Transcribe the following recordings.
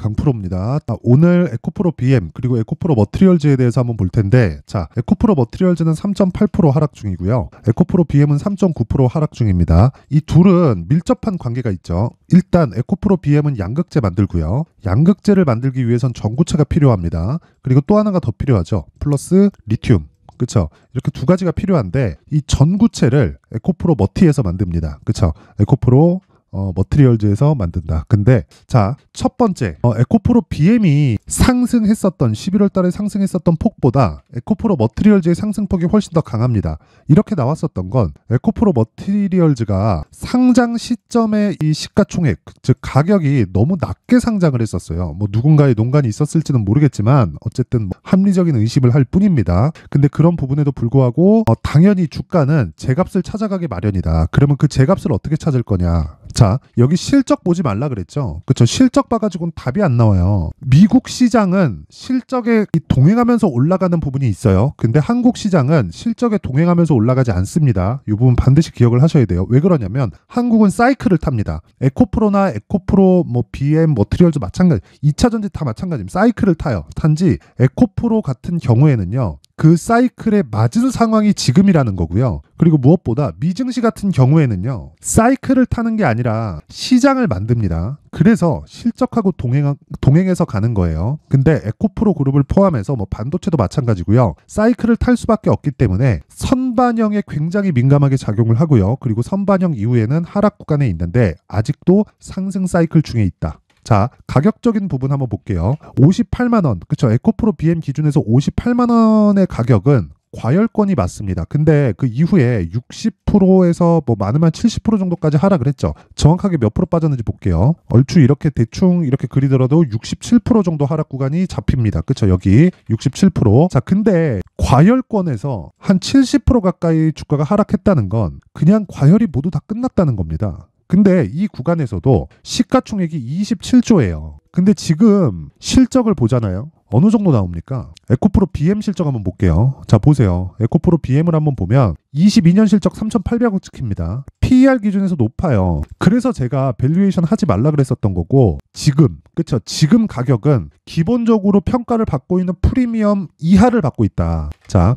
강프로입니다. 오늘 에코프로 BM 그리고 에코프로 머티리얼즈에 대해서 한번 볼 텐데, 자, 에코프로 머티리얼즈는 3.8% 하락 중이고요. 에코프로 BM은 3.9% 하락 중입니다. 이 둘은 밀접한 관계가 있죠. 일단 에코프로 BM은 양극재 만들고요. 양극재를 만들기 위해선 전구체가 필요합니다. 그리고 또 하나가 더 필요하죠. 플러스 리튬. 그쵸? 이렇게 두 가지가 필요한데 이 전구체를 에코프로 머티에서 만듭니다. 그쵸? 에코프로 머티리얼즈에서 만든다. 근데 자, 첫 번째 에코프로 BM이 상승했었던 11월 달에 상승했었던 폭보다 에코프로 머티리얼즈의 상승폭이 훨씬 더 강합니다. 이렇게 나왔었던 건 에코프로 머티리얼즈가 상장 시점에 이 시가총액, 즉 가격이 너무 낮게 상장을 했었어요. 뭐 누군가의 농간이 있었을지는 모르겠지만 어쨌든 합리적인 의심을 할 뿐입니다. 근데 그런 부분에도 불구하고 당연히 주가는 제값을 찾아가기 마련이다. 그러면 그 제값을 어떻게 찾을 거냐? 자, 여기 실적 보지 말라 그랬죠. 그쵸? 실적 봐가지고는 답이 안 나와요. 미국 시장은 실적에 동행하면서 올라가는 부분이 있어요. 근데 한국 시장은 실적에 동행하면서 올라가지 않습니다. 이 부분 반드시 기억을 하셔야 돼요. 왜 그러냐면 한국은 사이클을 탑니다. 에코프로나 에코프로 BM 머티리얼도 마찬가지. 2차 전지 다 마찬가지입니다. 사이클을 타요. 단지 에코프로 같은 경우에는요, 그 사이클에 맞은 상황이 지금이라는 거고요. 그리고 무엇보다 미증시 같은 경우에는요, 사이클을 타는 게 아니라 시장을 만듭니다. 그래서 실적하고 동행해서 가는 거예요. 근데 에코프로 그룹을 포함해서 뭐 반도체도 마찬가지고요. 사이클을 탈 수밖에 없기 때문에 선반영에 굉장히 민감하게 작용을 하고요. 그리고 선반영 이후에는 하락 구간에 있는데 아직도 상승 사이클 중에 있다. 자, 가격적인 부분 한번 볼게요. 58만 원. 그쵸? 에코프로 BM 기준에서 58만 원의 가격은 과열권이 맞습니다. 근데 그 이후에 60%에서 뭐 많으면 70% 정도까지 하락을 했죠. 정확하게 몇 프로 빠졌는지 볼게요. 얼추 이렇게 대충 이렇게 그리더라도 67% 정도 하락 구간이 잡힙니다. 그쵸? 여기 67%. 자, 근데 과열권에서 한 70% 가까이 주가가 하락했다는 건 그냥 과열이 모두 다 끝났다는 겁니다. 근데 이 구간에서도 시가총액이 27조예요. 근데 지금 실적을 보잖아요. 어느 정도 나옵니까? 에코프로 BM 실적 한번 볼게요. 자, 보세요. 에코프로 BM을 한번 보면 22년 실적 3,800억 찍힙니다. PER 기준에서 높아요. 그래서 제가 밸류에이션 하지 말라 그랬었던 거고, 지금, 그쵸? 지금 가격은 기본적으로 평가를 받고 있는 프리미엄 이하를 받고 있다. 자,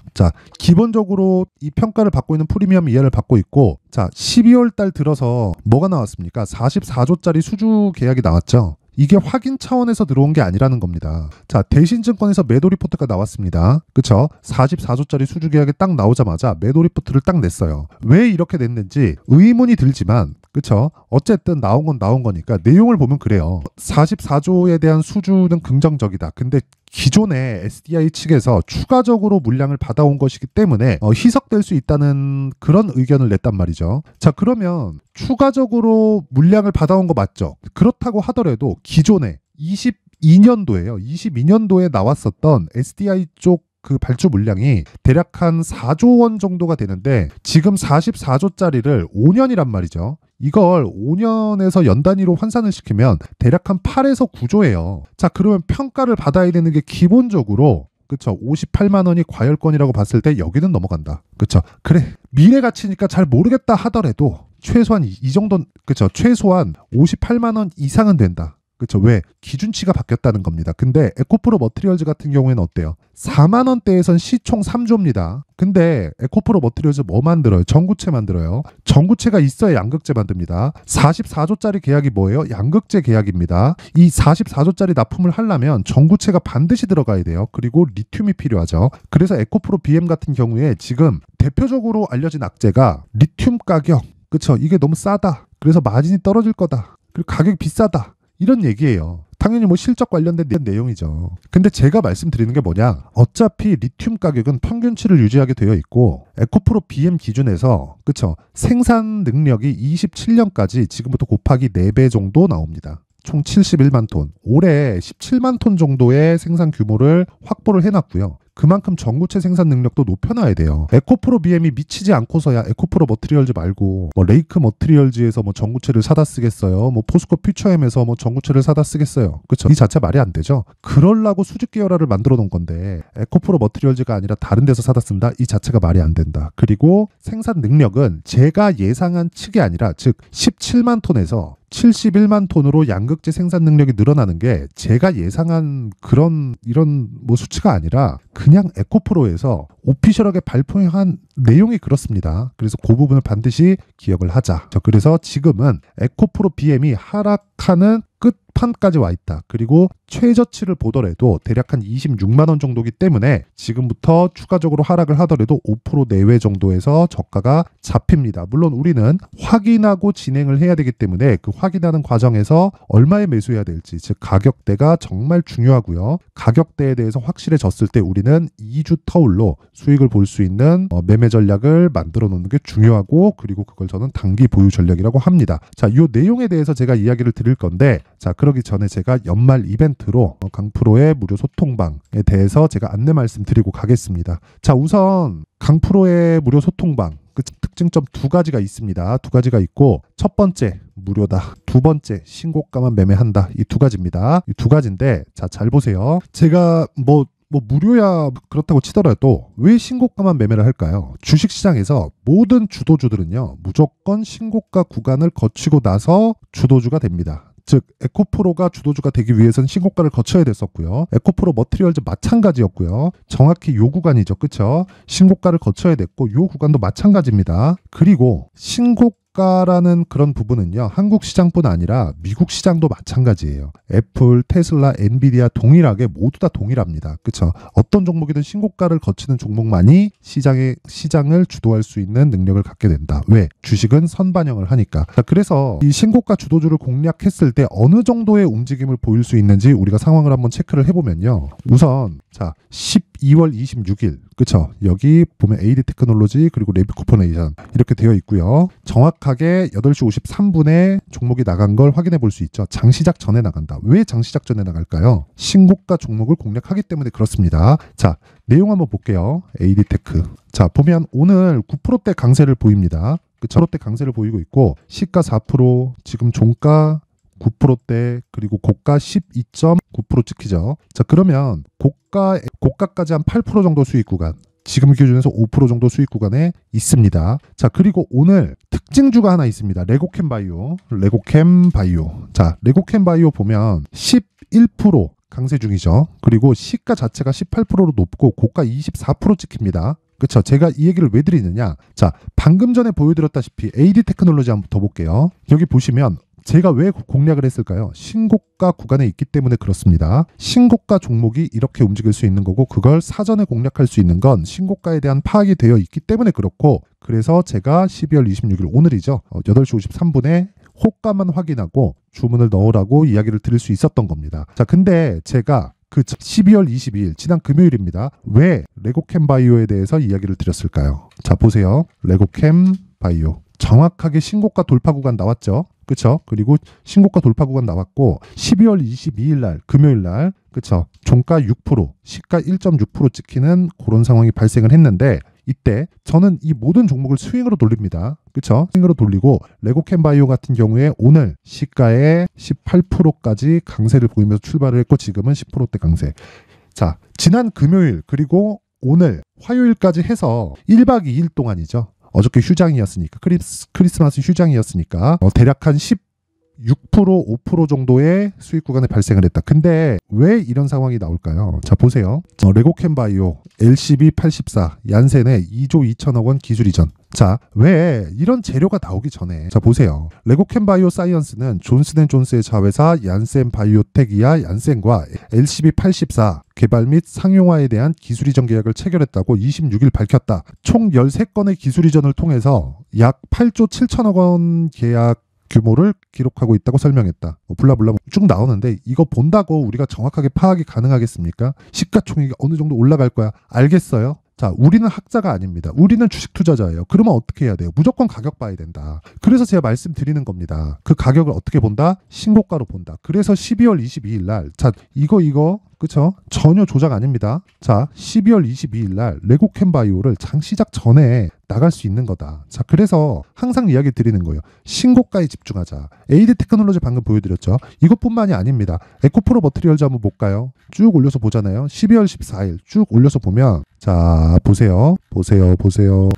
기본적으로 이 평가를 받고 있는 프리미엄 이하를 받고 있고, 자, 12월 달 들어서 뭐가 나왔습니까? 44조짜리 수주 계약이 나왔죠. 이게 확인 차원에서 들어온 게 아니라는 겁니다. 자, 대신증권에서 매도 리포트가 나왔습니다. 그쵸? 44조짜리 수주 계약이 딱 나오자마자 매도 리포트를 딱 냈어요. 왜 이렇게 냈는지 의문이 들지만, 그쵸? 어쨌든 나온 건 나온 거니까 내용을 보면 그래요. 44조에 대한 수주는 긍정적이다. 근데 기존의 SDI 측에서 추가적으로 물량을 받아온 것이기 때문에 희석될 수 있다는 그런 의견을 냈단 말이죠. 자, 그러면 추가적으로 물량을 받아온 거 맞죠? 그렇다고 하더라도 기존에 22년도에 나왔었던 SDI 쪽 그 발주 물량이 대략 한 4조 원 정도가 되는데 지금 44조짜리를 5년이란 말이죠. 이걸 5년에서 연 단위로 환산을 시키면 대략 한 8에서 9조예요. 자, 그러면 평가를 받아야 되는 게 기본적으로, 그쵸? 58만 원이 과열권이라고 봤을 때 여기는 넘어간다. 그쵸? 그래, 미래 가치니까 잘 모르겠다 하더라도 최소한 이 정도, 그쵸? 최소한 58만 원 이상은 된다. 그쵸? 왜? 기준치가 바뀌었다는 겁니다. 근데 에코프로 머티리얼즈 같은 경우에는 어때요? 4만 원대에선 시총 3조입니다. 근데 에코프로 머티리얼즈 뭐 만들어요? 전구체 만들어요. 전구체가 있어야 양극재 만듭니다. 44조짜리 계약이 뭐예요? 양극재 계약입니다. 이 44조짜리 납품을 하려면 전구체가 반드시 들어가야 돼요. 그리고 리튬이 필요하죠. 그래서 에코프로 BM 같은 경우에 지금 대표적으로 알려진 악재가 리튬 가격, 그쵸? 이게 너무 싸다. 그래서 마진이 떨어질 거다. 그리고 가격이 비싸다. 이런 얘기예요. 당연히 뭐 실적 관련된 내용이죠. 근데 제가 말씀드리는 게 뭐냐, 어차피 리튬 가격은 평균치를 유지하게 되어 있고 에코프로 BM 기준에서, 그쵸? 생산 능력이 27년까지 지금부터 곱하기 4배 정도 나옵니다. 총 71만 톤. 올해 17만 톤 정도의 생산 규모를 확보를 해놨고요. 그만큼 전구체 생산 능력도 높여놔야 돼요. 에코프로 BM이 미치지 않고서야 에코프로 머티리얼즈 말고 뭐 레이크 머티리얼즈에서 뭐 전구체를 사다 쓰겠어요. 뭐 포스코 퓨처엠에서 뭐 전구체를 사다 쓰겠어요. 그쵸? 이 자체 말이 안 되죠. 그럴라고 수직 계열화를 만들어 놓은 건데 에코프로 머티리얼즈가 아니라 다른 데서 사다 쓴다? 이 자체가 말이 안 된다. 그리고 생산 능력은 제가 예상한 측이 아니라, 즉 17만 톤에서 71만 톤으로 양극재 생산 능력이 늘어나는 게 제가 예상한 이런 수치가 아니라 그냥 에코프로에서 오피셜하게 발표한 내용이 그렇습니다. 그래서 그 부분을 반드시 기억을 하자. 그래서 지금은 에코프로 BM이 하락하는 끝판까지 와 있다. 그리고 최저치를 보더라도 대략 한 26만 원 정도기 때문에 지금부터 추가적으로 하락을 하더라도 5% 내외 정도에서 저가가 잡힙니다. 물론 우리는 확인하고 진행을 해야 되기 때문에 그 확인하는 과정에서 얼마에 매수해야 될지, 즉 가격대가 정말 중요하고요. 가격대에 대해서 확실해졌을 때 우리는 2주 터울로 수익을 볼 수 있는 매매 전략을 만들어 놓는 게 중요하고, 그리고 그걸 저는 단기 보유 전략이라고 합니다. 자, 이 내용에 대해서 제가 이야기를 드릴 건데, 자, 그러기 전에 제가 연말 이벤트로 강프로의 무료 소통방에 대해서 제가 안내 말씀드리고 가겠습니다. 자, 우선 강프로의 무료 소통방 그 특징점 두 가지가 있습니다. 두 가지가 있고, 첫 번째 무료다, 두 번째 신고가만 매매한다. 이 두 가지입니다. 이 두 가지인데, 자, 잘 보세요. 제가 무료야 그렇다고 치더라도 왜 신고가만 매매를 할까요? 주식시장에서 모든 주도주들은요, 무조건 신고가 구간을 거치고 나서 주도주가 됩니다. 즉 에코프로가 주도주가 되기 위해서는 신고가를 거쳐야 됐었고요. 에코프로 머티리얼즈 마찬가지였고요. 정확히 요 구간이죠. 그쵸? 신고가를 거쳐야 됐고, 요 구간도 마찬가지입니다. 그리고 신고가라는 그런 부분은요, 한국 시장뿐 아니라 미국 시장도 마찬가지예요. 애플, 테슬라, 엔비디아 동일하게 모두 다 동일합니다. 그쵸? 어떤 종목이든 신고가를 거치는 종목만이 시장을 주도할 수 있는 능력을 갖게 된다. 왜? 주식은 선반영을 하니까. 자, 그래서 이 신고가 주도주를 공략했을 때 어느 정도의 움직임을 보일 수 있는지 우리가 상황을 한번 체크를 해보면요. 우선 자, 12월 26일 그쵸? 여기 보면 AD 테크놀로지 그리고 레비 코퍼레이션 이렇게 되어 있고요. 정확하게 8시 53분에 종목이 나간 걸 확인해 볼 수 있죠. 장시작 전에 나간다. 왜 장시작 전에 나갈까요? 신고가 종목을 공략하기 때문에 그렇습니다. 자, 내용 한번 볼게요. AD 테크. 자, 보면 오늘 9%대 강세를 보입니다. 그 9%대 강세를 보이고 있고, 시가 4%, 지금 종가 9%대, 그리고 고가 12.9% 찍히죠. 자, 그러면 고가까지 한 8% 정도 수익 구간, 지금 기준에서 5% 정도 수익 구간에 있습니다. 자, 그리고 오늘 특징주가 하나 있습니다. 레고캠바이오. 자, 레고캠바이오 보면 11% 강세 중이죠. 그리고 시가 자체가 18%로 높고 고가 24% 찍힙니다. 그쵸? 제가 이 얘기를 왜 드리느냐? 자, 방금 전에 보여드렸다시피 AD 테크놀로지 한번 더 볼게요. 여기 보시면 제가 왜 공략을 했을까요? 신고가 구간에 있기 때문에 그렇습니다. 신고가 종목이 이렇게 움직일 수 있는 거고, 그걸 사전에 공략할 수 있는 건 신고가에 대한 파악이 되어 있기 때문에 그렇고, 그래서 제가 12월 26일 오늘이죠. 8시 53분에 호가만 확인하고 주문을 넣으라고 이야기를 드릴 수 있었던 겁니다. 자, 근데 제가 그 12월 22일 지난 금요일입니다. 왜 레고캠바이오에 대해서 이야기를 드렸을까요? 자, 보세요. 레고캠바이오 정확하게 신고가 돌파 구간 나왔죠. 그쵸? 그리고 신고가 돌파 구간 나왔고, 12월 22일 날 금요일 날 그쵸? 종가 6%, 시가 1.6% 찍히는 그런 상황이 발생을 했는데, 이때 저는 이 모든 종목을 스윙으로 돌립니다. 그쵸? 스윙으로 돌리고, 레고캠바이오 같은 경우에 오늘 시가의 18%까지 강세를 보이면서 출발을 했고, 지금은 10%대 강세. 자, 지난 금요일 그리고 오늘 화요일까지 해서 1박 2일 동안이죠. 어저께 휴장이었으니까, 크리스마스 휴장이었으니까 대략 한 16%, 5% 정도의 수익 구간에 발생을 했다. 근데 왜 이런 상황이 나올까요? 자, 보세요. 레고캠바이오, LCB84, 얀센의 2조 2천억 원 기술 이전. 자, 왜 이런 재료가 나오기 전에, 자, 보세요. 레고캠바이오 사이언스는 존슨앤존스의 자회사 얀센 바이오텍이아 얀센과 LCB84 개발 및 상용화에 대한 기술 이전 계약을 체결했다고 26일 밝혔다. 총 13건의 기술 이전을 통해서 약 8조 7천억 원 계약 규모를 기록하고 있다고 설명했다. 블라블라 쭉 나오는데, 이거 본다고 우리가 정확하게 파악이 가능하겠습니까? 시가총액이 어느 정도 올라갈 거야. 알겠어요? 자, 우리는 학자가 아닙니다. 우리는 주식 투자자예요. 그러면 어떻게 해야 돼요? 무조건 가격 봐야 된다. 그래서 제가 말씀드리는 겁니다. 그 가격을 어떻게 본다? 신고가로 본다. 그래서 12월 22일 날, 자, 이거 그쵸? 전혀 조작 아닙니다. 자, 12월 22일 날 레고캠바이오를 장시작 전에 나갈 수 있는 거다. 자, 그래서 항상 이야기 드리는 거예요. 신고가에 집중하자. AD 테크놀로지 방금 보여드렸죠. 이것뿐만이 아닙니다. 에코프로 머트리얼즈 한번 볼까요? 쭉 올려서 보잖아요. 12월 14일 쭉 올려서 보면, 자, 보세요.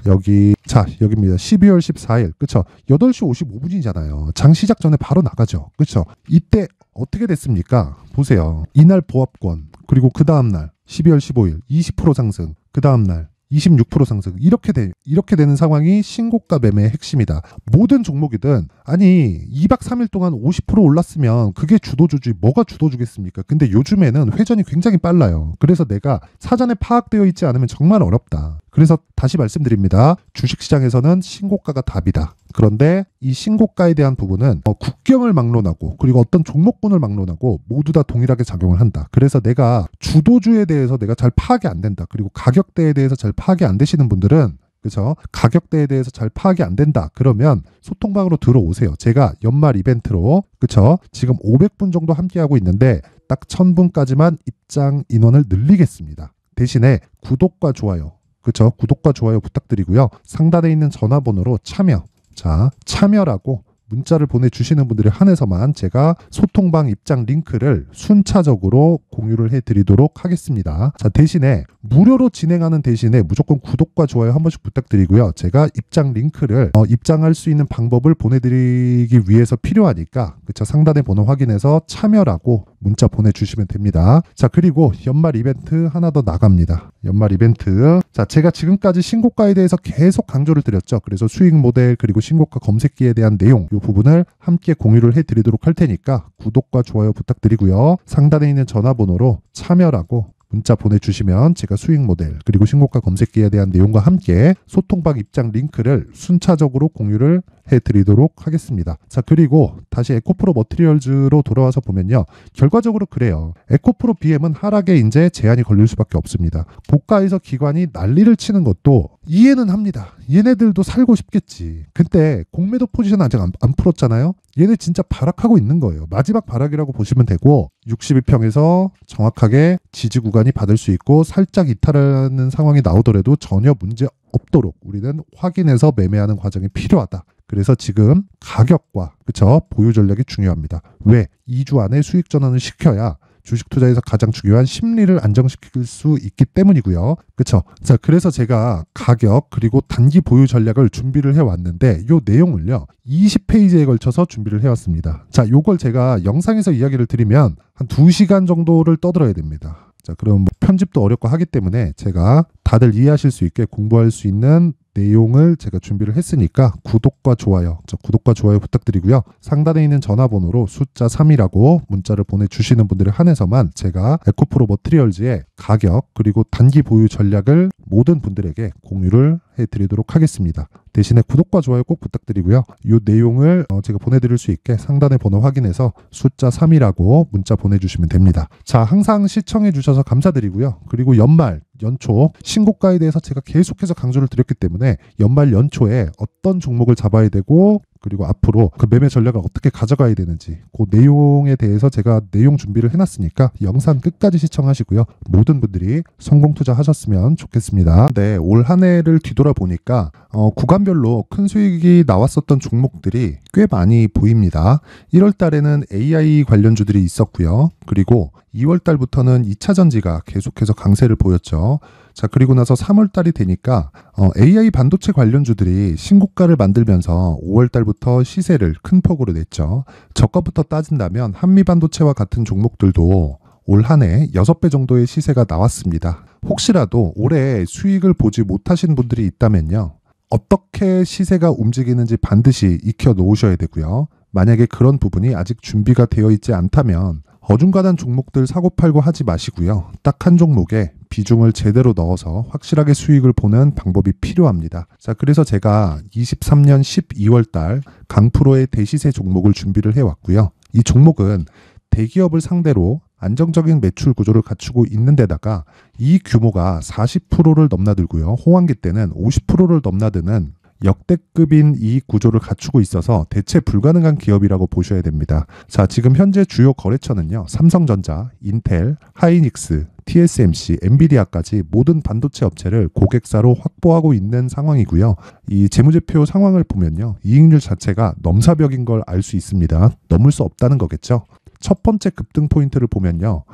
여기, 자, 여기입니다. 12월 14일. 그쵸? 8시 55분이잖아요. 장 시작 전에 바로 나가죠. 그쵸? 이때 어떻게 됐습니까? 보세요. 이날 보합권, 그리고 그 다음날 12월 15일 20% 상승, 그 다음날 26% 상승, 이렇게 되는 상황이 신고가 매매의 핵심이다. 모든 종목이든, 아니 2박 3일 동안 50% 올랐으면 그게 주도주지 뭐가 주도주겠습니까? 근데 요즘에는 회전이 굉장히 빨라요. 그래서 내가 사전에 파악되어 있지 않으면 정말 어렵다. 그래서 다시 말씀드립니다. 주식시장에서는 신고가가 답이다. 그런데 이 신고가에 대한 부분은 국경을 막론하고, 그리고 어떤 종목군을 막론하고 모두 다 동일하게 작용을 한다. 그래서 내가 주도주에 대해서 내가 잘 파악이 안 된다. 그리고 가격대에 대해서 잘 파악이 안 되시는 분들은, 그렇죠? 가격대에 대해서 잘 파악이 안 된다. 그러면 소통방으로 들어오세요. 제가 연말 이벤트로, 그렇죠? 지금 500분 정도 함께하고 있는데 딱 1000분까지만 입장 인원을 늘리겠습니다. 대신에 구독과 좋아요, 그렇죠? 구독과 좋아요 부탁드리고요. 상단에 있는 전화번호로 참여라고 문자를 보내주시는 분들에 한해서만 제가 소통방 입장 링크를 순차적으로 공유를 해드리도록 하겠습니다. 자, 대신에 무료로 진행하는 대신에 무조건 구독과 좋아요 한 번씩 부탁드리고요. 제가 입장 링크를 입장할 수 있는 방법을 보내드리기 위해서 필요하니까, 그쵸? 상단의 번호 확인해서 참여라고 문자 보내주시면 됩니다. 자, 그리고 연말 이벤트 하나 더 나갑니다. 연말 이벤트. 자, 제가 지금까지 신고가에 대해서 계속 강조를 드렸죠. 그래서 수익 모델, 그리고 신고가 검색기에 대한 내용, 이 부분을 함께 공유를 해드리도록 할 테니까 구독과 좋아요 부탁드리고요. 상단에 있는 전화번호로 참여라고 문자 보내주시면 제가 수익 모델, 그리고 신고가 검색기에 대한 내용과 함께 소통방 입장 링크를 순차적으로 공유를 해드리도록 하겠습니다. 자, 그리고 다시 에코프로 머티리얼즈로 돌아와서 보면요. 결과적으로 그래요. 에코프로 BM은 하락에 이제 제한이 걸릴 수밖에 없습니다. 고가에서 기관이 난리를 치는 것도 이해는 합니다. 얘네들도 살고 싶겠지. 근데 공매도 포지션 아직 안 풀었잖아요. 얘네 진짜 발악하고 있는 거예요. 마지막 발악이라고 보시면 되고, 62평에서 정확하게 지지 구간이 받을 수 있고 살짝 이탈하는 상황이 나오더라도 전혀 문제 없도록 우리는 확인해서 매매하는 과정이 필요하다. 그래서 지금 가격과, 그쵸? 보유 전략이 중요합니다. 왜? 2주 안에 수익 전환을 시켜야 주식 투자에서 가장 중요한 심리를 안정시킬 수 있기 때문이고요. 그쵸? 자, 그래서 제가 가격 그리고 단기 보유 전략을 준비를 해왔는데, 요 내용을요 20페이지에 걸쳐서 준비를 해왔습니다. 자, 요걸 제가 영상에서 이야기를 드리면 한 2시간 정도를 떠들어야 됩니다. 자, 그럼 뭐 편집도 어렵고 하기 때문에 제가 다들 이해하실 수 있게 공부할 수 있는 내용을 제가 준비를 했으니까 구독과 좋아요, 구독과 좋아요 부탁드리고요. 상단에 있는 전화번호로 숫자 3이라고 문자를 보내주시는 분들에 한해서만 제가 에코프로 머티리얼즈의 가격 그리고 단기 보유 전략을 모든 분들에게 공유를 해드리도록 하겠습니다. 대신에 구독과 좋아요 꼭 부탁드리고요. 이 내용을 제가 보내드릴 수 있게 상단의 번호 확인해서 숫자 3이라고 문자 보내주시면 됩니다. 자, 항상 시청해 주셔서 감사드리고요. 그리고 연초 신고가에 대해서 제가 계속해서 강조를 드렸기 때문에 연말 연초에 어떤 종목을 잡아야 되고, 그리고 앞으로 그 매매 전략을 어떻게 가져가야 되는지 그 내용에 대해서 제가 내용 준비를 해놨으니까 영상 끝까지 시청하시고요. 모든 분들이 성공 투자하셨으면 좋겠습니다. 네, 올 한 해를 뒤돌아보니까 구간별로 큰 수익이 나왔었던 종목들이 꽤 많이 보입니다. 1월 달에는 AI 관련주들이 있었고요. 그리고 2월 달부터는 2차 전지가 계속해서 강세를 보였죠. 자, 그리고 나서 3월 달이 되니까 AI 반도체 관련주들이 신고가를 만들면서 5월 달부터 시세를 큰 폭으로 냈죠. 저가부터 따진다면 한미 반도체와 같은 종목들도 올 한 해 6배 정도의 시세가 나왔습니다. 혹시라도 올해 수익을 보지 못하신 분들이 있다면요, 어떻게 시세가 움직이는지 반드시 익혀 놓으셔야 되고요. 만약에 그런 부분이 아직 준비가 되어 있지 않다면 어중간한 종목들 사고팔고 하지 마시고요. 딱 한 종목에 비중을 제대로 넣어서 확실하게 수익을 보는 방법이 필요합니다. 자, 그래서 제가 23년 12월 달 강프로의 대시세 종목을 준비를 해왔고요. 이 종목은 대기업을 상대로 안정적인 매출 구조를 갖추고 있는 데다가 이 규모가 40%를 넘나들고요. 호황기 때는 50%를 넘나드는 역대급인 이익 구조를 갖추고 있어서 대체 불가능한 기업이라고 보셔야 됩니다. 자, 지금 현재 주요 거래처는요, 삼성전자, 인텔, 하이닉스, TSMC, 엔비디아까지 모든 반도체 업체를 고객사로 확보하고 있는 상황이고요. 이 재무제표 상황을 보면요. 이익률 자체가 넘사벽인 걸 알 수 있습니다. 넘을 수 없다는 거겠죠. 첫 번째 급등 포인트를 보면요.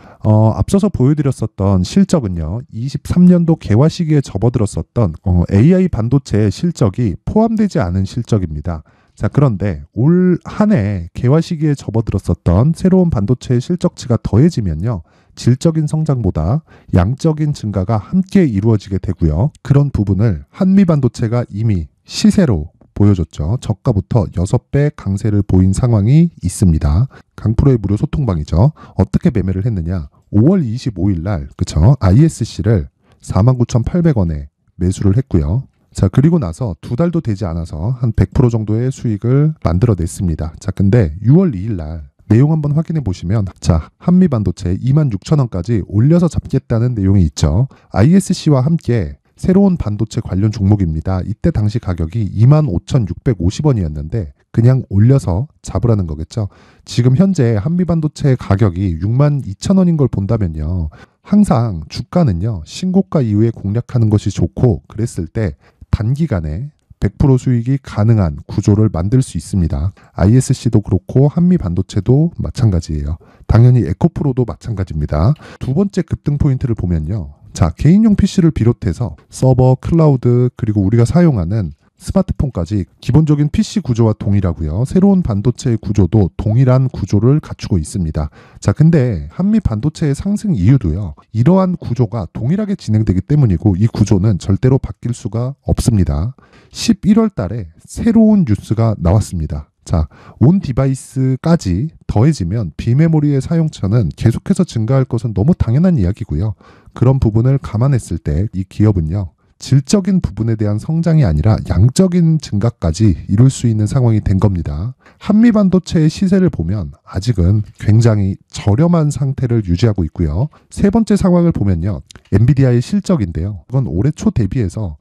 앞서서 보여드렸었던 실적은요. 23년도 개화 시기에 접어들었었던 AI 반도체의 실적이 포함되지 않은 실적입니다. 자, 그런데 올 한 해 개화 시기에 접어들었었던 새로운 반도체의 실적치가 더해지면요. 질적인 성장보다 양적인 증가가 함께 이루어지게 되고요. 그런 부분을 한미반도체가 이미 시세로 보여줬죠. 저가부터 6배 강세를 보인 상황이 있습니다. 강프로의 무료 소통방이죠. 어떻게 매매를 했느냐. 5월 25일 날 그쵸? ISC를 49,800원에 매수를 했고요. 자, 그리고 나서 2달도 되지 않아서 한 100% 정도의 수익을 만들어냈습니다. 자, 근데 6월 2일 날 내용 한번 확인해 보시면 자, 한미반도체 26,000원까지 올려서 잡겠다는 내용이 있죠. ISC와 함께 새로운 반도체 관련 종목입니다. 이때 당시 가격이 25,650원이었는데 그냥 올려서 잡으라는 거겠죠. 지금 현재 한미반도체 가격이 62,000원인 걸 본다면요. 항상 주가는요. 신고가 이후에 공략하는 것이 좋고 그랬을 때 단기간에 100% 수익이 가능한 구조를 만들 수 있습니다. ISC도 그렇고 한미반도체도 마찬가지예요. 당연히 에코프로도 마찬가지입니다. 두 번째 급등 포인트를 보면요. 자, 개인용 PC를 비롯해서 서버, 클라우드, 그리고 우리가 사용하는 스마트폰까지 기본적인 PC 구조와 동일하고요. 새로운 반도체의 구조도 동일한 구조를 갖추고 있습니다. 자, 근데 한미 반도체의 상승 이유도요. 이러한 구조가 동일하게 진행되기 때문이고 이 구조는 절대로 바뀔 수가 없습니다. 11월 달에 새로운 뉴스가 나왔습니다. 자, 온 디바이스까지 더해지면 비메모리의 사용처는 계속해서 증가할 것은 너무 당연한 이야기고요. 그런 부분을 감안했을 때 이 기업은요. 질적인 부분에 대한 성장이 아니라 양적인 증가까지 이룰 수 있는 상황이 된 겁니다. 한미반도체의 시세를 보면 아직은 굉장히 저렴한 상태를 유지하고 있고요. 세 번째 상황을 보면요. 엔비디아의 실적인데요. 이건 올해 초 대비해서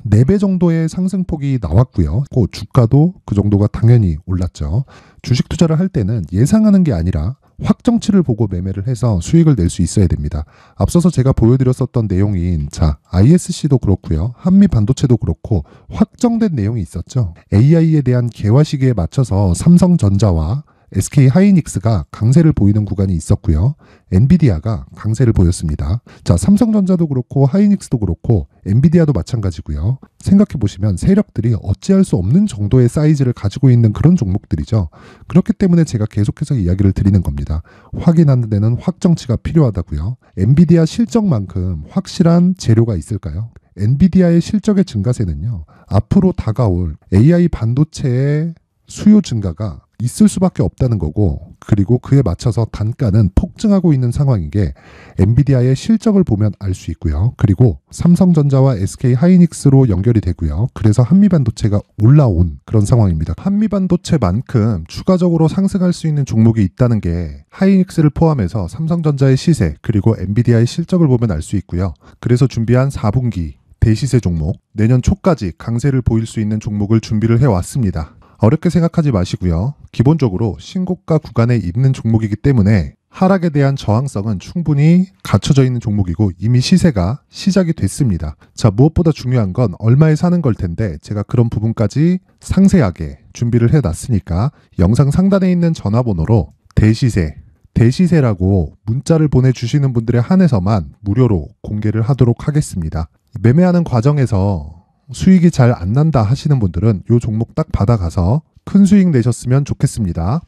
4배 정도의 상승폭이 나왔고요. 그 주가도 그 정도가 당연히 올랐죠. 주식 투자를 할 때는 예상하는 게 아니라 확정치를 보고 매매를 해서 수익을 낼 수 있어야 됩니다. 앞서서 제가 보여드렸었던 내용인 자, ISC도 그렇고요. 한미반도체도 그렇고 확정된 내용이 있었죠. AI에 대한 개화 시기에 맞춰서 삼성전자와 SK하이닉스가 강세를 보이는 구간이 있었고요. 엔비디아가 강세를 보였습니다. 자, 삼성전자도 그렇고 하이닉스도 그렇고 엔비디아도 마찬가지고요. 생각해보시면 세력들이 어찌할 수 없는 정도의 사이즈를 가지고 있는 그런 종목들이죠. 그렇기 때문에 제가 계속해서 이야기를 드리는 겁니다. 확인하는 데는 확정치가 필요하다고요. 엔비디아 실적만큼 확실한 재료가 있을까요? 엔비디아의 실적의 증가세는요. 앞으로 다가올 AI 반도체의 수요 증가가 있을 수밖에 없다는 거고 그리고 그에 맞춰서 단가는 폭증하고 있는 상황인 게 엔비디아의 실적을 보면 알 수 있고요. 그리고 삼성전자와 SK하이닉스로 연결이 되고요. 그래서 한미반도체가 올라온 그런 상황입니다. 한미반도체만큼 추가적으로 상승할 수 있는 종목이 있다는 게 하이닉스를 포함해서 삼성전자의 시세 그리고 엔비디아의 실적을 보면 알 수 있고요. 그래서 준비한 4분기 대시세 종목 내년 초까지 강세를 보일 수 있는 종목을 준비를 해왔습니다. 어렵게 생각하지 마시고요. 기본적으로 신고가 구간에 있는 종목이기 때문에 하락에 대한 저항성은 충분히 갖춰져 있는 종목이고 이미 시세가 시작이 됐습니다. 자, 무엇보다 중요한 건 얼마에 사는 걸 텐데 제가 그런 부분까지 상세하게 준비를 해놨으니까 영상 상단에 있는 전화번호로 대시세라고 문자를 보내주시는 분들에 한해서만 무료로 공개를 하도록 하겠습니다. 매매하는 과정에서 수익이 잘 안 난다 하시는 분들은 이 종목 딱 받아가서 큰 수익 내셨으면 좋겠습니다.